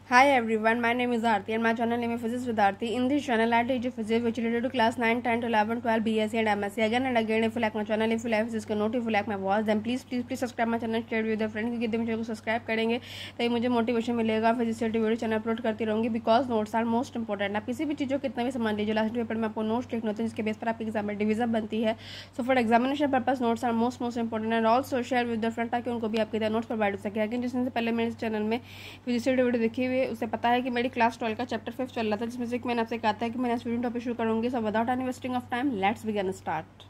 Hi everyone, my name is Aarti and my channel name is Physics with Aarti. In this channel, I teach you physics which related to class 9, 10, 11, 12, BSc and MSc. Again and again, if you like my channel, if you like physics का note, if you like my voice, then please subscribe my channel, share with your friend. क्योंकि यदि मुझे को subscribe करेंगे तो मुझे motivation मिलेगा, physics से वीडियो चैनल अपलोड करती रहूँगी because notes are most important. आप किसी भी चीज़ को कितना भी समझ लीजिए, लास्ट पेपर में आपको नोट्स लिखने होते हैं जिसके बेस पर आपकी एग्जाम में डिवीजन बनती है. So for examination purpose notes are most important and also share with your friend ताकि उनको भी आपके नोट्स प्रोवाइड हो सके. अगेन जिसने पहले मेरे चैनल में फिजिक्स वीडियो देखी हुई है उसे पता है कि मेरी क्लास 12 का चैप्टर 5 चल रहा था, जिसमें से मैंने आपसे कहा था कि मैंने स्टूडेंट टॉपिक शुरू करूंगी. So without any wasting of time let's begin start.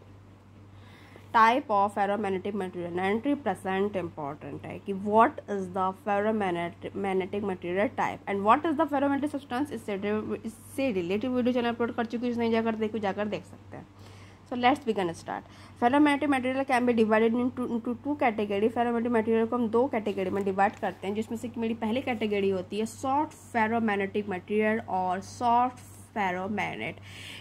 Type of ferromagnetic material 90% important है कि what is the ferromagnetic material type and what is the ferromagnetic substance. इससे रिलेटिव वीडियो चैनल अपलोड कर चुकी हूँ, नहीं जाकर देख सकते हैं. So let's begin start. Ferromagnetic material can be divided into two category. Ferromagnetic material को हम दो कैटेगरी में डिवाइड करते हैं, जिसमें से मेरी पहली कैटेगरी होती है सॉफ्ट फेरोमैग्नेटिक मटेरियल और सॉफ्ट फेरोमैग्नेट.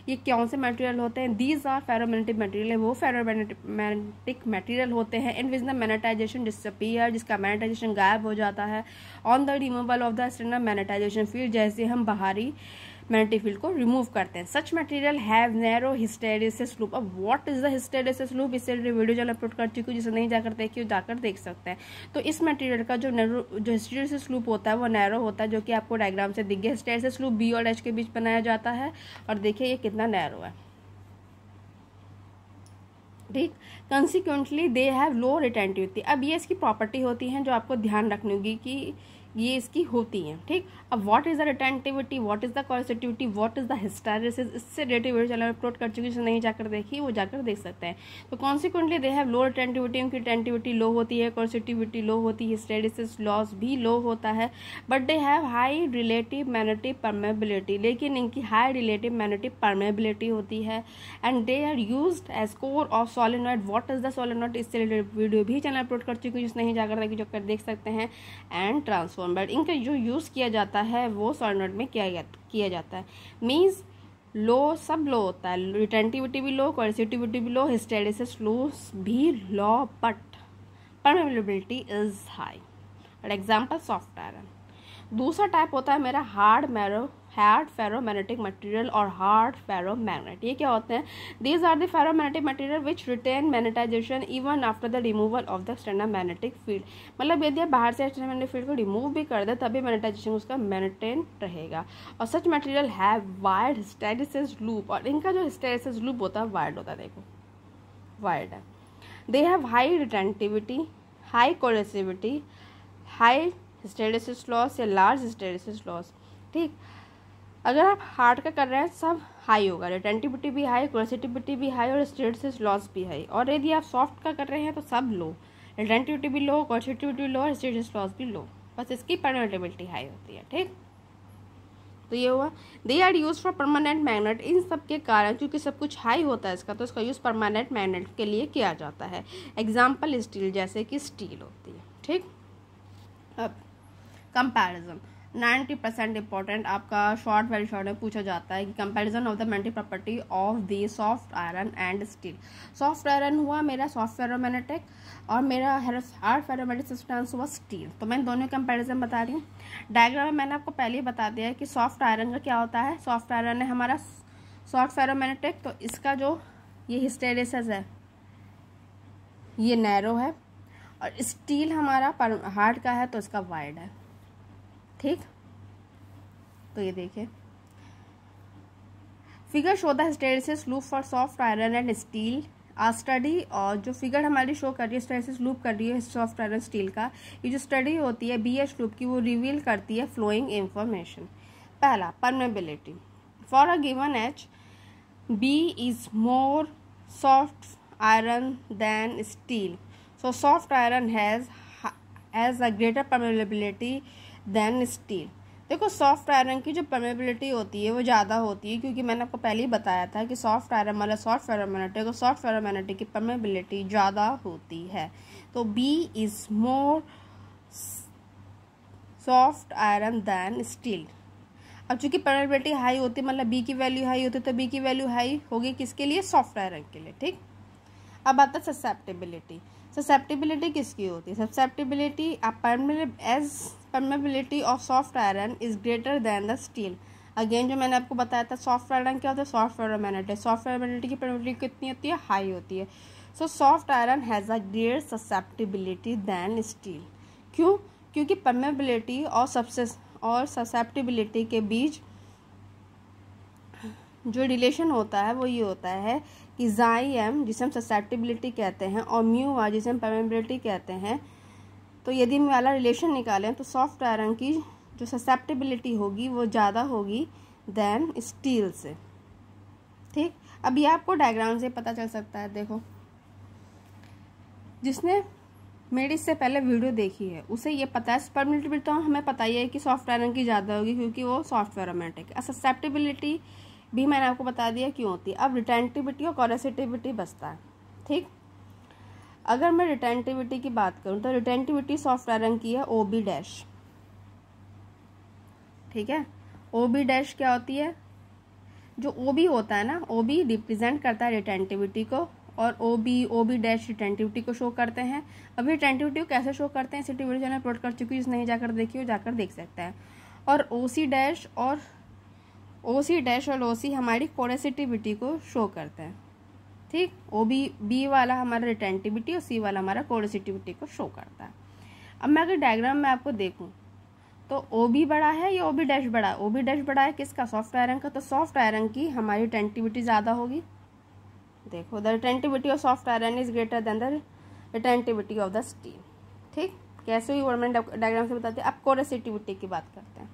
ये कौन से मटेरियल होते हैं? These are ferromagnetic material. वो फेरोमैग्नेटिक मटेरियल होते हैं in which the magnetisation disappear, जिसका मैग्नेटाइजेशन गायब हो जाता है on the removal of the external magnetisation field, जैसे हम बाहरी मैग्नेटिक फील्ड को रिमूव करते हैं. Such material have narrow hysteresis loop. अब what is the hysteresis loop, इससे वीडियो जो अपलोड कर चुकी हूँ, जिसे नहीं जाकर देखिए जाकर देख सकते हैं. तो इस मटेरियल का जो हिस्टेरेसिस लूप होता है वो नैरो होता है, जो कि आपको डायग्राम से दिख गया. हिस्टेरेसिस लूप बी और एच के बीच बनाया जाता है और देखिए ये कितना नैरो है. ठीक. Consequently they have low retentivity. अब ये इसकी प्रॉपर्टी होती है जो आपको ध्यान रखनी होगी कि ये इसकी होती हैं. ठीक. अब what is the retentivity, what is the coercivity, what is the hysteresis, इससे रिलेटेड वीडियो चैनल अपलोड कर चुकी है, नहीं जाकर देखिए वो जाकर देख सकते हैं. तो consequently they have low retentivity, उनकी रिटेंटिविटी लो होती है, कोएसिटिविटी लो होती है, हिस्टेरेसिस लॉस भी लो होता है. But they have high relative magnetic permeability, लेकिन इनकी हाई रिलेटिव मैग्नेटिक परमेबिलिटी होती है. And they are used as core of solenoid. What is the solenoid, इससे रिलेटेड वीडियो भी चैनल अपलोड कर चुकी हूँ, जिसने नहीं जाकर देख सकते हैं. And transformer. इनका जो यूज़ किया जाता है वो सोलेनॉइड में किया जाता है. मीन्स लो, सब लो होता है, रिटेंटिविटी भी लो, कोएसिटिविटी भी लो, हिस्टेरेसिस लॉस भी low, but permeability is high. For example soft iron. दूसरा टाइप होता है मेरा हार्ड फेरोमैग्नेटिक मटेरियल और हार्ड फेरोमैग्नेट. ये क्या होते हैं? These are the ferromagnetic material which retain magnetisation even after the removal of the external magnetic field. मतलब यदि आप बाहर से एक्सटर्नल मैग्नेटिक फील्ड को रिमूव भी कर दे तभी मैग्नेटाइजेशन उसका मेंटेन रहेगा. और such material have wide hysteresis loop, और इनका जो हिस्टेरेसिस लूप होता है वायर्ड होता है. देखो वायर्ड है. They have high retentivity, high coercivity, high hysteresis loss या लार्ज हिस्टेरेसिस लॉस. ठीक. अगर आप हार्ड का कर रहे हैं सब हाई होगा, रिटेंटिविटी भी हाई, कोएसिटिविटी भी हाई और हिस्टेरेसिस लॉस भी हाई. और यदि आप सॉफ्ट का कर रहे हैं तो सब लो, रिटेंटिविटी भी लो, कोएसिटिविटी लो, हिस्टेरेसिस लॉस भी लो, बस इसकी परमेबिलिटी हाई होती है. ठीक. तो ये हुआ. They are use for permanent magnet. इन सब के कारण क्योंकि सब कुछ हाई होता है इसका, तो इसका यूज़ परमानेंट मैग्नेट के लिए किया जाता है. एग्जाम्पल स्टील, जैसे कि स्टील होती है. ठीक. अब कंपैरिजन 90% इंपॉर्टेंट. आपका शॉर्ट वेरी शॉर्ट में पूछा जाता है कि comparison of the magnetic property of the soft iron and steel. Soft iron हुआ मेरा सॉफ्ट फेरोमैग्नेटिक और मेरा हार्ड फेरोमैग्नेटिक सब्सटेंस हुआ स्टील. तो मैं दोनों कंपैरिजन बता रही हूँ. डायग्राम में मैंने आपको पहले ही बता दिया है कि सॉफ्ट आयरन का क्या होता है. सॉफ्ट आयरन है हमारा सॉफ्ट फेरोमैग्नेटिक, तो इसका जो ये हिस्टेरेसिस है ये नैरो है, और स्टील हमारा हार्ड का है तो इसका वाइड है. ठीक. तो ये देखिए figure show the hysteresis loop for soft iron and steel. A study, और जो फिगर हमारी शो कर रही है हिस्टेरेसिस लूप कर रही है सॉफ्ट आयरन स्टील का, ये जो स्टडी होती है BH लूप की वो रिवील करती है फ्लोइंग इंफॉर्मेशन. पहला permeability. For a given H, B is more soft iron than steel, so soft iron has a greater permeability than steel. देखो सॉफ्ट आयरन की जो परमेबिलिटी होती है वो ज़्यादा होती है, क्योंकि मैंने आपको पहले ही बताया था कि सॉफ्ट आयरन मतलब सॉफ्ट फेरोमैग्नेटिक और सॉफ्ट फेरोमैग्नेटिक की परमेबिलिटी ज़्यादा होती है. तो B is more soft iron than steel. अब चूंकि परमेबिलिटी हाई होती है मतलब B की वैल्यू हाई होती है, तो B की वैल्यू हाई होगी किसके लिए? सॉफ्ट आयरन के लिए. ठीक. अब आता है ससेप्टिबिलिटी. ससेप्टिबिलिटी किसकी होती है? Susceptibility as permeability of soft iron is greater than the steel. Again जो मैंने आपको बताया था सॉफ्ट आयरन क्या होता है, सॉफ्ट फेरोमैग्नेट। सॉफ्ट फेरोमैग्नेट की परमेबिलिटी कितनी होती है, हाई होती है। So soft iron has a greater susceptibility than steel. क्यों? क्योंकि परमेबिलिटी और ससेप्टिबिलिटी के बीच जो रिलेशन होता है वो ये होता है कि जाई एम जिसे हम ससेप्टिबिलिटी कहते हैं और म्यू आर जिसे हम परमेबिलिटी कहते हैं। तो यदि हम वाला रिलेशन निकालें तो सॉफ्ट आयरन की जो ससेप्टिबिलिटी होगी वो ज़्यादा होगी देन स्टील से। ठीक, अब ये आपको डायग्राम से पता चल सकता है। देखो, जिसने मेरी इससे पहले वीडियो देखी है उसे ये पता है, परमेबिलिटी तो हमें पता ही है कि सॉफ्ट आयरन की ज़्यादा होगी क्योंकि वो सॉफ्ट फेरोमैग्नेटिक है। ससेप्टिबिलिटी भी मैंने आपको बता दिया क्यों होती है। अब रिटेंटिविटी और कोरेसिटिविटी बचता है। ठीक, अगर मैं रिटेंटिविटी की बात करूं तो रिटेंटिविटी सॉफ्ट आयरन की है OB डैश। ठीक है, OB डैश क्या होती है, जो OB होता है ना, OB रिप्रेजेंट करता है रिटेंटिविटी को और OB डैश रिटेंटिविटी को शो करते हैं। अभी रिटेंटिविटी को कैसे शो करते हैं इसी वीडियो चैनल अपलोड कर चुकी हूँ, नहीं जाकर देखिए, जाकर देख सकते हैं। और OC डैश और OC हमारी कोरेसिटिविटी को शो करते हैं। ठीक, OB वाला हमारा रिटेंटिविटी और C वाला हमारा कोरेसिटिविटी को शो करता है। अब मैं अगर डायग्राम में आपको देखूं तो OB बड़ा है या OB डैश बड़ा है? OB डैश बड़ा है किसका, सॉफ्ट आयरन का। तो सॉफ्ट आयरन की हमारी रिटेंटिविटी ज़्यादा होगी। देखो, the retentivity of soft iron is greater than the retentivity of the steel. ठीक, कैसे हुई मैंने डायग्राम से बताते हैं। अब कोरेसिटिविटी की बात करते हैं।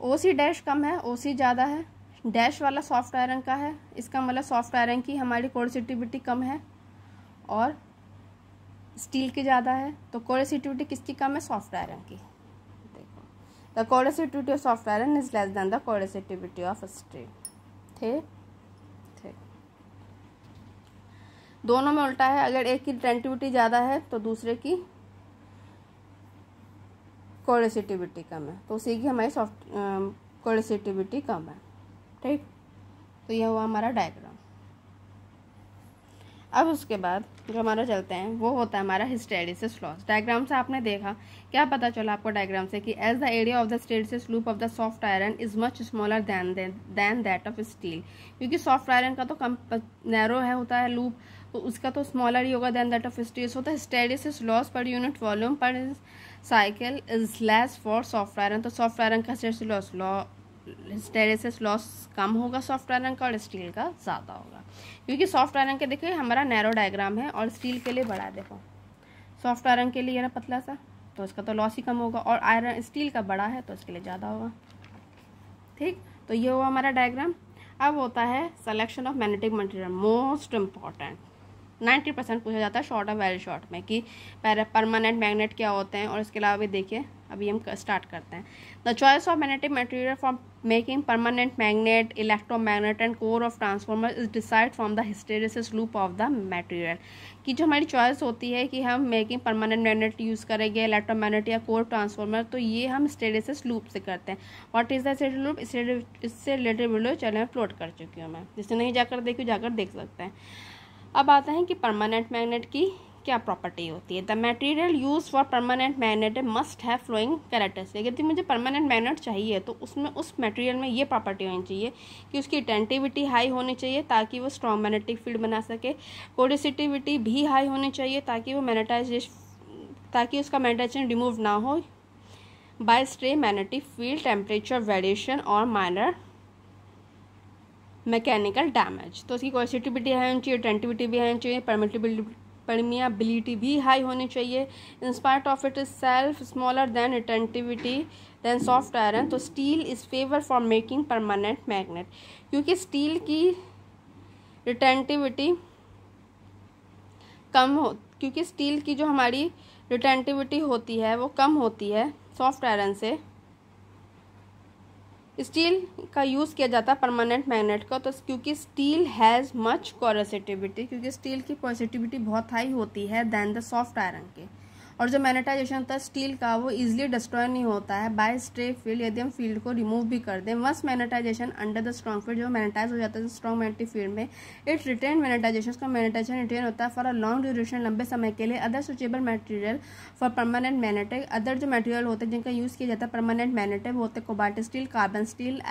OC डैश कम है, OC ज़्यादा है। डैश वाला सॉफ्ट आयरन का है, इसका मतलब सॉफ्ट आयरन की हमारी कोरेसिटिविटी कम है और स्टील की ज़्यादा है। तो कोरेसिटिविटी किसकी कम है, सॉफ्ट आयरन की। देखो, the coercivity of soft iron is less than the coercivity of steel. ठीक, दोनों में उल्टा है। अगर एक की रिटेंटिविटी ज़्यादा है तो दूसरे की कोरेसिटिविटी कम है, तो उसी की हमारी सॉफ्ट कोरेसिटिविटी कम है। ठीक, तो यह हुआ हमारा डायग्राम। अब उसके बाद जो हमारा चलते हैं वो होता है हमारा हिस्टेरेसिस लॉस। डायग्राम से आपने देखा, क्या पता चला आपको डायग्राम से कि as the area of the hysteresis loop of the soft iron is much smaller than that of steel. क्योंकि सॉफ्ट आयरन का तो कम नैरो है होता है लूप, तो उसका तो स्मॉलर ही होगा than that of steel. So the hysteresis loss per unit volume per cycle is less for soft iron. तो सॉफ्ट आयरन का हिस्टेरेसिस लॉस कम होगा सॉफ्ट आयरन का और स्टील का ज़्यादा होगा। क्योंकि सॉफ्ट आयरन के देखिए हमारा नैरो डायग्राम है और स्टील के लिए बड़ा है। देखो, सॉफ्ट आयरन के लिए ये पतला सा, तो इसका तो लॉस ही कम होगा, और आयरन स्टील का बड़ा है तो इसके लिए ज़्यादा होगा। ठीक, तो ये हुआ हमारा डायग्राम। अब होता है selection of magnetic material, most important. 90% पूछा जाता है शॉर्ट और वेरी शॉर्ट में कि परमानेंट मैग्नेट क्या होते हैं। और इसके अलावा भी देखिए, अभी हम स्टार्ट करते हैं। The choice of magnetic material for making permanent magnet, electromagnet and core of transformer is decide from the hysteresis loop of the material. कि जो हमारी चॉइस होती है कि हम मेकिंग परमानेंट मैग्नेट यूज़ करेंगे, इलेक्ट्रोमैग्नेट या कोर ट्रांसफॉर्मर, तो ये हम हिस्टेरेसिस लूप से करते हैं। What is the hysteresis loop, इससे रिलेटेड वीडियो चैनल में अपलोड कर चुकी हूँ मैं, जिससे नहीं जाकर देख सकते हैं। अब आते हैं कि परमानेंट मैग्नेट की क्या प्रॉपर्टी होती है। The material use for permanent magnet must have flowing characteristic. यदि मुझे परमानेंट मैग्नेट चाहिए तो उसमें उस मटेरियल में ये प्रॉपर्टी होनी चाहिए कि उसकी रिटेंटिविटी हाई होनी चाहिए ताकि वो स्ट्रॉन्ग मैग्नेटिक फील्ड बना सके। कोरेसिटिविटी भी हाई होनी चाहिए ताकि वो ताकि उसका मैग्नेटाइजेशन रिमूव ना हो by stray magnetic field, temperature variation और माइनर मैकेनिकल डैमेज। तो उसकी कोरेसिटिविटी हाई होनी चाहिए, रिटेंटिविटी भी हाई होनी चाहिए, परमियाबिलिटी भी हाई होनी चाहिए। In spite of it is self smaller than retentivity than soft iron. तो steel is favour for making permanent magnet. क्योंकि स्टील की रिटेंटिविटी क्योंकि स्टील की जो हमारी रिटेंटिविटी होती है वो कम होती है सॉफ्ट आयरन से, स्टील का यूज़ किया जाता है परमानेंट मैग्नेट का। तो क्योंकि स्टील हैज़ मच कोरेसिटिविटी, क्योंकि स्टील की कोरेसिटिविटी बहुत हाई होती है दैन द सॉफ्ट आयरन के, और जो मैग्नेटाइजेशन होता है स्टील का वो इजीली डिस्ट्रॉय नहीं होता है बाय स्ट्रे फील्ड, यदि हम फील्ड को रिमूव भी कर दें। Once magnetization under the strong field, जो मैग्नेटाइज हो जाता है स्ट्रॉन्ग मैग्नेटिक फील्ड में, इट रिटेन मैग्नेटाइजेशन, का मैग्नेटाइजेशन रिटेन होता है फॉर अ लॉन्ग ड्यूरेशन, लंबे समय के लिए। Other suitable material for permanent magnetic, other जो मटेरियल होते हैं जिनका यूज़ किया जाता है परमानेंट मैग्नेटिक वो होते हैं cobalt steel, carbon steel,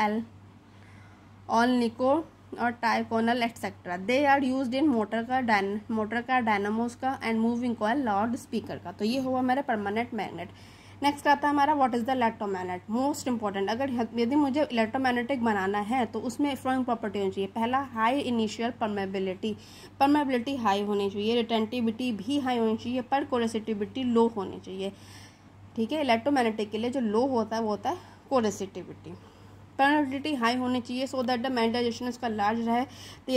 alnico और ticonal etcetera. They are used in motor का, डायनामोस का and moving coil, loudspeaker का। तो ये हुआ हमारा परमानेंट मैग्नेट। नेक्स्ट आता है हमारा what is the electromagnet, most important. अगर यदि मुझे इलेक्ट्रोमैग्नेटिक बनाना है तो उसमें फॉलोइंग प्रॉपर्टी होनी चाहिए। पहला, हाई इनिशियल परमेबिलिटी हाई होनी चाहिए, रिटेंटिविटी भी हाई होनी चाहिए, पर कोरेसिटिविटी लो होनी चाहिए। ठीक है, इलेक्ट्रोमैग्नेटिक के लिए जो लो होता है वो होता है कोरेसिटिविटी। परमेबिलिटी हाई होनी चाहिए सो दैट द मैग्नेटाइजेशन इसका लार्ज रहे, तो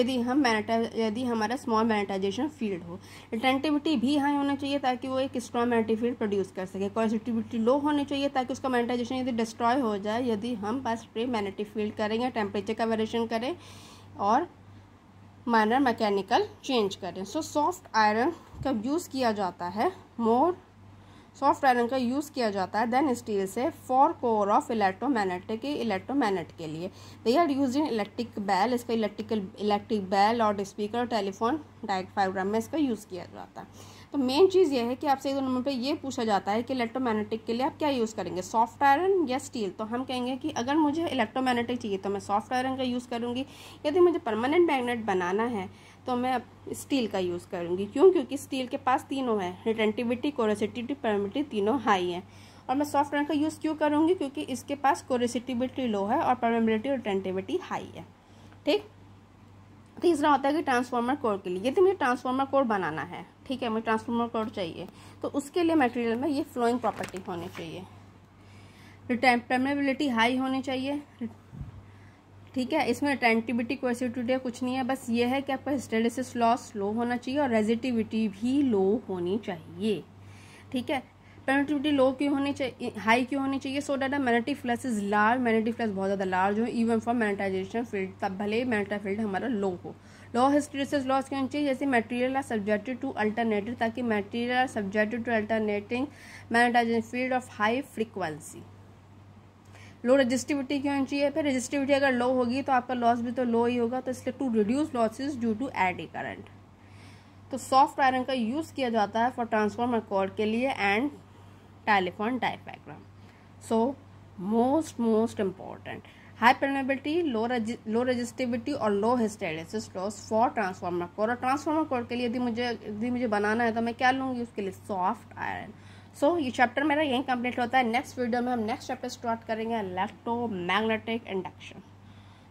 यदि हमारा स्मॉल मैग्नेटाइजेशन फील्ड हो। रिटेंटिविटी भी हाई होना चाहिए ताकि वो एक स्ट्रॉन्ग मैग्नेटिक फील्ड प्रोड्यूस कर सके। कोरेसिटिविटी लो होनी चाहिए ताकि उसका मैग्नेटाइजेशन यदि डिस्ट्रॉय हो जाए, यदि हम बस फ्री मैग्नेटिक फील्ड करेंगे, टेम्परेचर का वेरिएशन करें और माइनर मैकेनिकल चेंज करें। सो सॉफ्ट आयरन का यूज़ किया जाता है, सॉफ्ट आयरन का यूज़ किया जाता है देन स्टील से फॉर कोर ऑफ इलेक्ट्रोमैग्नेट के लिए। They are use in electric bell, इसका electric bell, loudspeaker, telephone, diaphragm में इसका यूज़ किया जाता है। तो मेन चीज़ ये है कि आपसे 1-2 नंबर पे ये पूछा जाता है कि इलेक्ट्रोमैग्नेटिक के लिए आप क्या यूज़ करेंगे, सॉफ्ट आयरन या स्टील। तो हम कहेंगे कि अगर मुझे इलेक्ट्रोमैग्नेटिक चाहिए तो मैं सॉफ्ट आयरन का यूज़ करूँगी, यदि मुझे परमानेंट मैग्नेट बनाना है तो मैं स्टील का यूज़ करूँगी। क्यों? क्योंकि स्टील के पास तीनों है, रिटेंटिविटी, कोरेसिटिविटी, परमेबिलिटी, तीनों हाई है। और मैं सॉफ्ट आयरन का यूज़ क्यों करूँगी? क्योंकि इसके पास कोरेसिटिविटी लो है और परमेबिलिटी और रिटेंटिविटी हाई है। ठीक। तीसरा होता है कि ट्रांसफार्मर कोर के लिए, यदि मुझे ट्रांसफार्मर कोर बनाना है, ठीक है, मुझे ट्रांसफार्मर कोर चाहिए, तो उसके लिए मटेरियल में ये फ्लोइंग प्रॉपर्टी होनी चाहिए। परमेबिलिटी हाई होनी चाहिए, ठीक है, इसमें रिटेंटिविटी, कोरेसिटिविटी कुछ नहीं है, बस ये है कि आपका हिस्टेरेसिस लॉस लो होना चाहिए और रेजिस्टिविटी भी लो होनी चाहिए। ठीक है, परमिटिविटी लो क्यों होनी चाहिए, हाई क्यों होनी चाहिए? So that magnetic flux is large, magnetic flux बहुत ज़्यादा लार्ज हो, इवन फॉर मैग्नेटाइजेशन फील्ड, तब भले मैग्नेटिक फील्ड हमारा लो हो। लो हिस्टेरेसिस लॉस क्यों चाहिए? जैसे material are subjected to alternative, ताकि material are subjected to alternating magnetisation field of high frequency. Low resistivity क्यों चाहिए? फिर रेजिस्टिविटी अगर लो होगी तो आपका लॉस भी तो लो ही होगा, तो इसलिए to reduce losses due to eddy current. तो सॉफ्ट आयरन का यूज़ किया जाता है फॉर ट्रांसफार्मर कोर के लिए and telephone diaphragm. So most important, high permeability, low resistivity और low hysteresis loss for transformer core. और ट्रांसफार्मर कोर के लिए यदि मुझे बनाना है तो मैं क्या लूँगी उसके लिए? Soft iron. सो ये चैप्टर मेरा यहीं कंप्लीट होता है। नेक्स्ट वीडियो में हम नेक्स्ट चैप्टर स्टार्ट करेंगे, इलेक्ट्रोमैग्नेटिक इंडक्शन।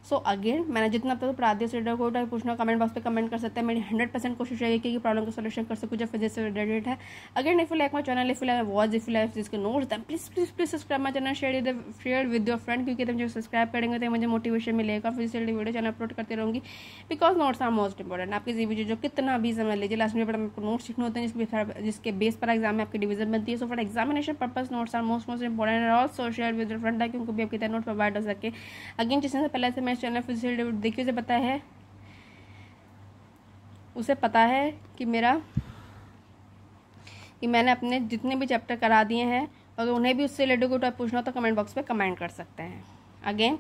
सो अगेन मैंने जितना तो पढ़ा दिया, वीडियो को पूछना कमेंट बॉक्स पे कमेंट कर सकते हैं। मेरी 100% कोशिश रहेगी कि प्रॉब्लम का सोल्यूशन कर सकूँ जो फिजिक्स से रिलेटेड है। Again if you like my channel, if you like watch, if you like जिसके notes, then please subscribe my channel, share with your friend, क्योंकि तुम जो सब्सक्राइब करेंगे तो मुझे मोटिवेशन मिलेगा, फिजिक्स से वीडियो चैनल अपलोड करती रहूँगी। Because notes are most important. आपकी जीवी जो कितना भी समय लीजिए, लास्ट में आपको नोट्स लिखने होते हैं जिसके बेस पर एग्जाम में आपकी डिवीजन बनती है। So for examination purpose notes are most important and also share with your friend, ताकि उनको भी आपकी नोट प्रोवाइड हो सके। अगेन जिसने से पहले से मेरे चैनल फिजिक्स देखिए, उसे पता है कि मैंने अपने जितने भी चैप्टर करा दिए हैं, अगर उन्हें भी उससे रिलेटेड कोई पूछना हो तो कमेंट बॉक्स पे कमेंट कर सकते हैं। Again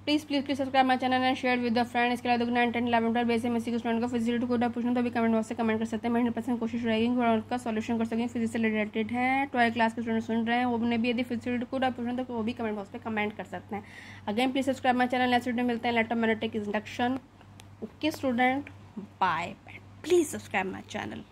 please subscribe my channel and share with the friend. इसके अलावा 9, 10, 11, 12 बेसिक में किसी स्टूडेंट को फिजिक्स कोई पूछना तो भी कमेंट बॉक्स से कमेंट कर सकते हैं। मैं 100% कोशिश रहेगी कि उनका सॉल्यूशन कर सकें। फिजिक्स से रिलेटेड है, 12th क्लास के स्टूडेंट सुन रहे हैं, वो भी यदि फिजिक्स कोई पूछना तो वो भी कमेंट बॉक्स पे कमेंट कर सकते हैं। Again please subscribe my channel. Next video मिलते हैं electromagnetic induction. Okay student, bye. Please subscribe my channel.